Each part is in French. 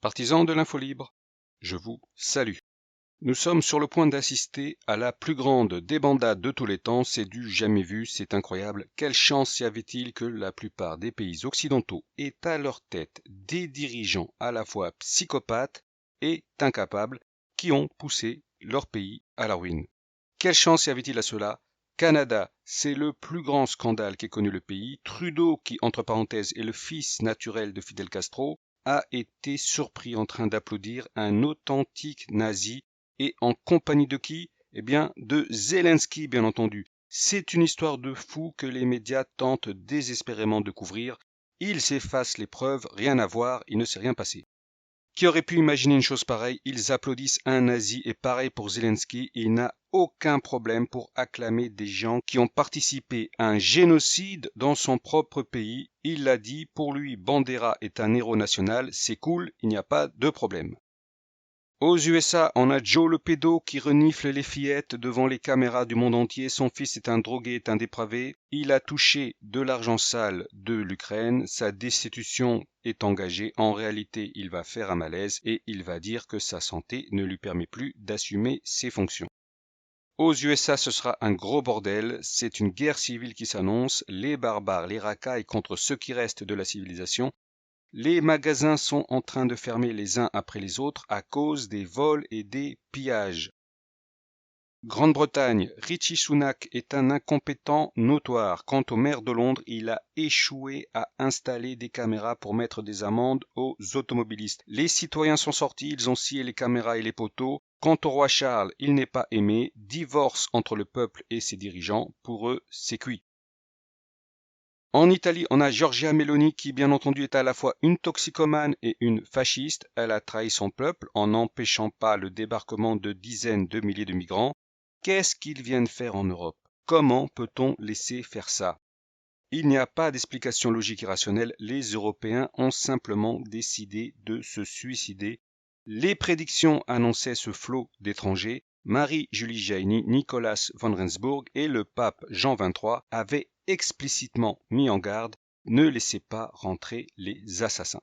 Partisans de l'info libre, je vous salue. Nous sommes sur le point d'assister à la plus grande débandade de tous les temps, c'est du jamais vu, c'est incroyable. Quelle chance y avait-il que la plupart des pays occidentaux aient à leur tête des dirigeants à la fois psychopathes et incapables qui ont poussé leur pays à la ruine. Quelle chance y avait-il à cela? Canada, c'est le plus grand scandale qu'ait connu le pays. Trudeau, qui entre parenthèses est le fils naturel de Fidel Castro, a été surpris en train d'applaudir un authentique nazi et en compagnie de qui? Eh bien, de Zelensky, bien entendu. C'est une histoire de fou que les médias tentent désespérément de couvrir. Ils effacent les preuves, rien à voir, il ne s'est rien passé. Qui aurait pu imaginer une chose pareille? Ils applaudissent un nazi et pareil pour Zelensky, il n'a aucun problème pour acclamer des gens qui ont participé à un génocide dans son propre pays. Il l'a dit, pour lui, Bandera est un héros national, c'est cool, il n'y a pas de problème. Aux USA, on a Joe le pédo qui renifle les fillettes devant les caméras du monde entier. Son fils est un drogué, est un dépravé. Il a touché de l'argent sale de l'Ukraine. Sa destitution est engagée. En réalité, il va faire un malaise et il va dire que sa santé ne lui permet plus d'assumer ses fonctions. Aux USA, ce sera un gros bordel. C'est une guerre civile qui s'annonce. Les barbares, les racailles contre ceux qui restent de la civilisation. Les magasins sont en train de fermer les uns après les autres à cause des vols et des pillages. Grande-Bretagne, Rishi Sunak est un incompétent notoire. Quant au maire de Londres, il a échoué à installer des caméras pour mettre des amendes aux automobilistes. Les citoyens sont sortis, ils ont scié les caméras et les poteaux. Quant au roi Charles, il n'est pas aimé. Divorce entre le peuple et ses dirigeants. Pour eux, c'est cuit. En Italie, on a Giorgia Meloni qui, bien entendu, est à la fois une toxicomane et une fasciste. Elle a trahi son peuple en n'empêchant pas le débarquement de dizaines de milliers de migrants. Qu'est-ce qu'ils viennent faire en Europe? Comment peut-on laisser faire ça? Il n'y a pas d'explication logique et rationnelle. Les Européens ont simplement décidé de se suicider. Les prédictions annonçaient ce flot d'étrangers. Marie-Julie Jaïni, Nicolas von Rensburg et le pape Jean XXIII avaient explicitement mis en garde, ne laissez pas rentrer les assassins.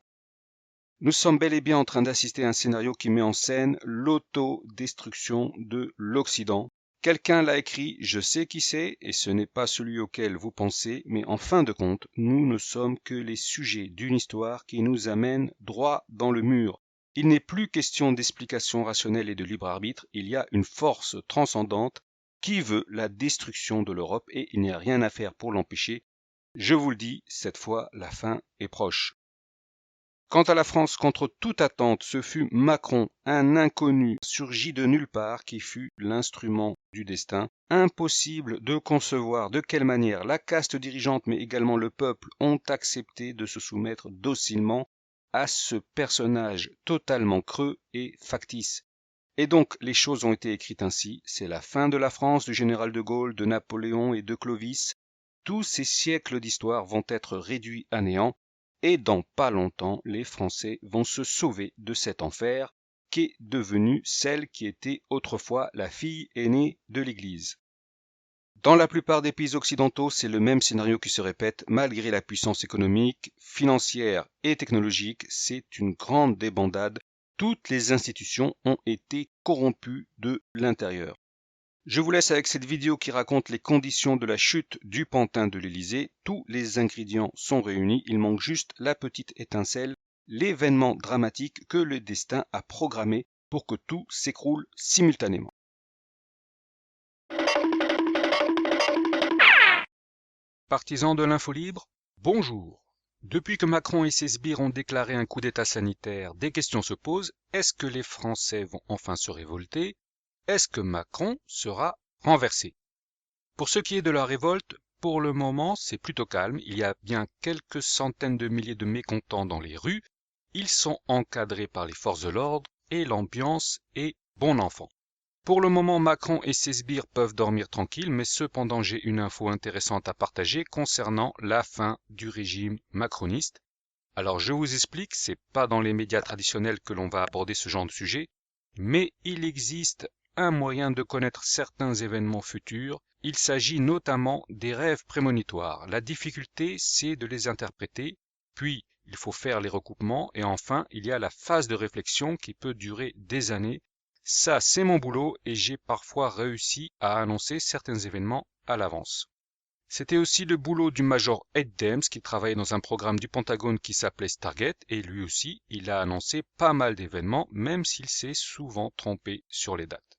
Nous sommes bel et bien en train d'assister à un scénario qui met en scène l'autodestruction de l'Occident. Quelqu'un l'a écrit, je sais qui c'est, et ce n'est pas celui auquel vous pensez, mais en fin de compte, nous ne sommes que les sujets d'une histoire qui nous amène droit dans le mur. Il n'est plus question d'explication rationnelle et de libre arbitre, il y a une force transcendante qui veut la destruction de l'Europe et il n'y a rien à faire pour l'empêcher. Je vous le dis, cette fois, la fin est proche. Quant à la France, contre toute attente, ce fut Macron, un inconnu surgi de nulle part qui fut l'instrument du destin. Impossible de concevoir de quelle manière la caste dirigeante mais également le peuple ont accepté de se soumettre docilement à ce personnage totalement creux et factice. Et donc les choses ont été écrites ainsi, c'est la fin de la France du général de Gaulle, de Napoléon et de Clovis. Tous ces siècles d'histoire vont être réduits à néant. Et dans pas longtemps, les Français vont se sauver de cet enfer qu'est devenue celle qui était autrefois la fille aînée de l'Église. Dans la plupart des pays occidentaux, c'est le même scénario qui se répète malgré la puissance économique, financière et technologique. C'est une grande débandade. Toutes les institutions ont été corrompues de l'intérieur. Je vous laisse avec cette vidéo qui raconte les conditions de la chute du pantin de l'Élysée. Tous les ingrédients sont réunis, il manque juste la petite étincelle, l'événement dramatique que le destin a programmé pour que tout s'écroule simultanément. Partisans de l'info libre, bonjour. Depuis que Macron et ses sbires ont déclaré un coup d'état sanitaire, des questions se posent. Est-ce que les Français vont enfin se révolter? Est-ce que Macron sera renversé? Pour ce qui est de la révolte, pour le moment, c'est plutôt calme. Il y a bien quelques centaines de milliers de mécontents dans les rues. Ils sont encadrés par les forces de l'ordre et l'ambiance est bon enfant. Pour le moment, Macron et ses sbires peuvent dormir tranquilles, mais cependant, j'ai une info intéressante à partager concernant la fin du régime macroniste. Alors, je vous explique, c'est pas dans les médias traditionnels que l'on va aborder ce genre de sujet, mais il existe un moyen de connaître certains événements futurs. Il s'agit notamment des rêves prémonitoires. La difficulté, c'est de les interpréter. puis il faut faire les recoupements, et enfin, il y a la phase de réflexion qui peut durer des années. Ça, c'est mon boulot, et j'ai parfois réussi à annoncer certains événements à l'avance. C'était aussi le boulot du major Ed Dames qui travaillait dans un programme du Pentagone qui s'appelait Stargate, et lui aussi, il a annoncé pas mal d'événements, même s'il s'est souvent trompé sur les dates.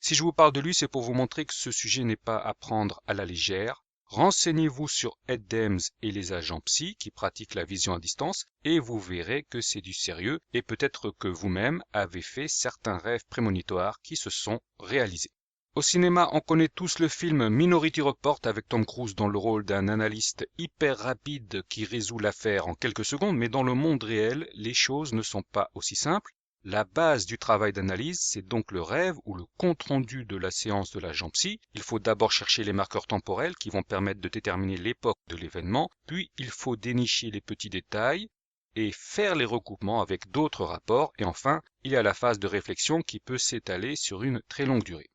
Si je vous parle de lui, c'est pour vous montrer que ce sujet n'est pas à prendre à la légère. Renseignez-vous sur Ed Dames et les agents psy qui pratiquent la vision à distance et vous verrez que c'est du sérieux et peut-être que vous-même avez fait certains rêves prémonitoires qui se sont réalisés. Au cinéma, on connaît tous le film Minority Report avec Tom Cruise dans le rôle d'un analyste hyper rapide qui résout l'affaire en quelques secondes, mais dans le monde réel, les choses ne sont pas aussi simples. La base du travail d'analyse, c'est donc le rêve ou le compte-rendu de la séance de l'agent psy. Il faut d'abord chercher les marqueurs temporels qui vont permettre de déterminer l'époque de l'événement, puis il faut dénicher les petits détails et faire les recoupements avec d'autres rapports, et enfin, il y a la phase de réflexion qui peut s'étaler sur une très longue durée.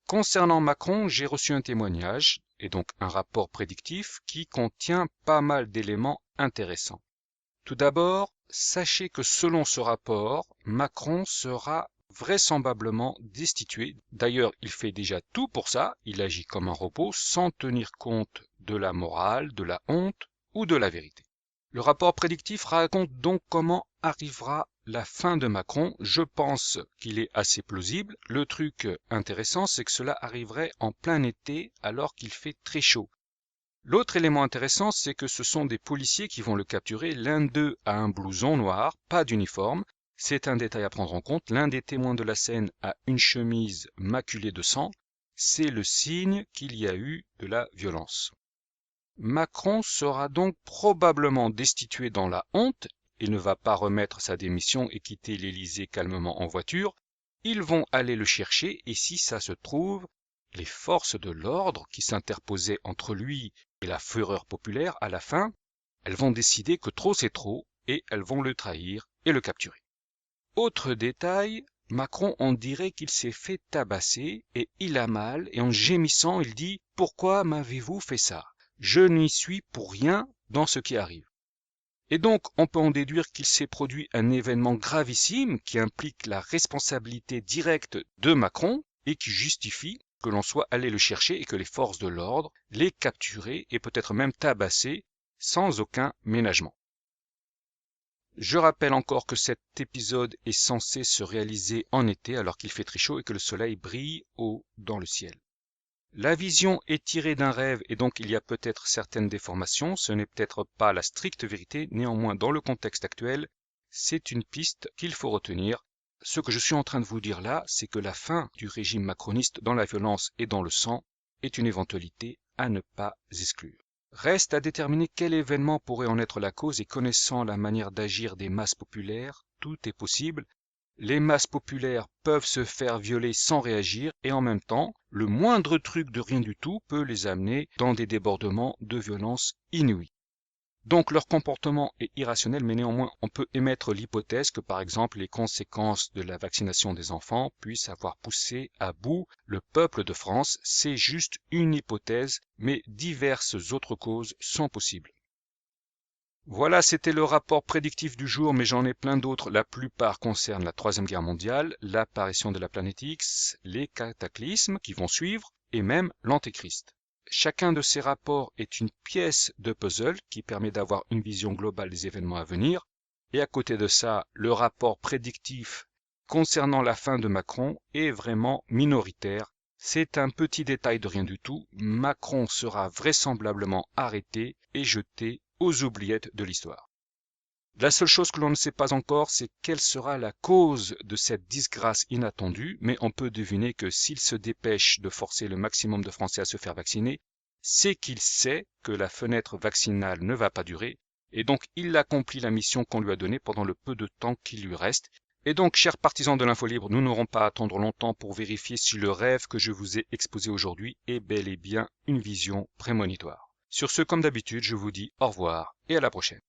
Concernant Macron, j'ai reçu un témoignage, et donc un rapport prédictif, qui contient pas mal d'éléments intéressants. Tout d'abord, sachez que selon ce rapport, Macron sera vraisemblablement destitué. D'ailleurs, il fait déjà tout pour ça, il agit comme un robot sans tenir compte de la morale, de la honte ou de la vérité. Le rapport prédictif raconte donc comment arrivera la fin de Macron. Je pense qu'il est assez plausible. Le truc intéressant, c'est que cela arriverait en plein été alors qu'il fait très chaud. L'autre élément intéressant, c'est que ce sont des policiers qui vont le capturer. L'un d'eux a un blouson noir, pas d'uniforme. C'est un détail à prendre en compte. L'un des témoins de la scène a une chemise maculée de sang. C'est le signe qu'il y a eu de la violence. Macron sera donc probablement destitué dans la honte. Il ne va pas remettre sa démission et quitter l'Élysée calmement en voiture. Ils vont aller le chercher et si ça se trouve, les forces de l'ordre qui s'interposaient entre lui et la fureur populaire, à la fin, elles vont décider que trop c'est trop et elles vont le trahir et le capturer. Autre détail, Macron on dirait qu'il s'est fait tabasser et il a mal et en gémissant il dit « Pourquoi m'avez-vous fait ça ? Je n'y suis pour rien dans ce qui arrive ». Et donc on peut en déduire qu'il s'est produit un événement gravissime qui implique la responsabilité directe de Macron et qui justifie que l'on soit allé le chercher et que les forces de l'ordre l'aient capturé et peut-être même tabassé sans aucun ménagement. Je rappelle encore que cet épisode est censé se réaliser en été alors qu'il fait très chaud et que le soleil brille haut dans le ciel. La vision est tirée d'un rêve et donc il y a peut-être certaines déformations, ce n'est peut-être pas la stricte vérité, néanmoins dans le contexte actuel, c'est une piste qu'il faut retenir. Ce que je suis en train de vous dire là, c'est que la fin du régime macroniste dans la violence et dans le sang est une éventualité à ne pas exclure. Reste à déterminer quel événement pourrait en être la cause et connaissant la manière d'agir des masses populaires, tout est possible. Les masses populaires peuvent se faire violer sans réagir et en même temps, le moindre truc de rien du tout peut les amener dans des débordements de violence inouïs. Donc leur comportement est irrationnel, mais néanmoins on peut émettre l'hypothèse que par exemple les conséquences de la vaccination des enfants puissent avoir poussé à bout le peuple de France. C'est juste une hypothèse, mais diverses autres causes sont possibles. Voilà, c'était le rapport prédictif du jour, mais j'en ai plein d'autres. La plupart concernent la Troisième Guerre mondiale, l'apparition de la planète X, les cataclysmes qui vont suivre, et même l'Antéchrist. Chacun de ces rapports est une pièce de puzzle qui permet d'avoir une vision globale des événements à venir. Et à côté de ça, le rapport prédictif concernant la fin de Macron est vraiment minoritaire. C'est un petit détail de rien du tout. Macron sera vraisemblablement arrêté et jeté aux oubliettes de l'histoire. La seule chose que l'on ne sait pas encore, c'est quelle sera la cause de cette disgrâce inattendue, mais on peut deviner que s'il se dépêche de forcer le maximum de Français à se faire vacciner, c'est qu'il sait que la fenêtre vaccinale ne va pas durer, et donc il accomplit la mission qu'on lui a donnée pendant le peu de temps qu'il lui reste. Et donc, chers partisans de l'info libre, nous n'aurons pas à attendre longtemps pour vérifier si le rêve que je vous ai exposé aujourd'hui est bel et bien une vision prémonitoire. Sur ce, comme d'habitude, je vous dis au revoir et à la prochaine.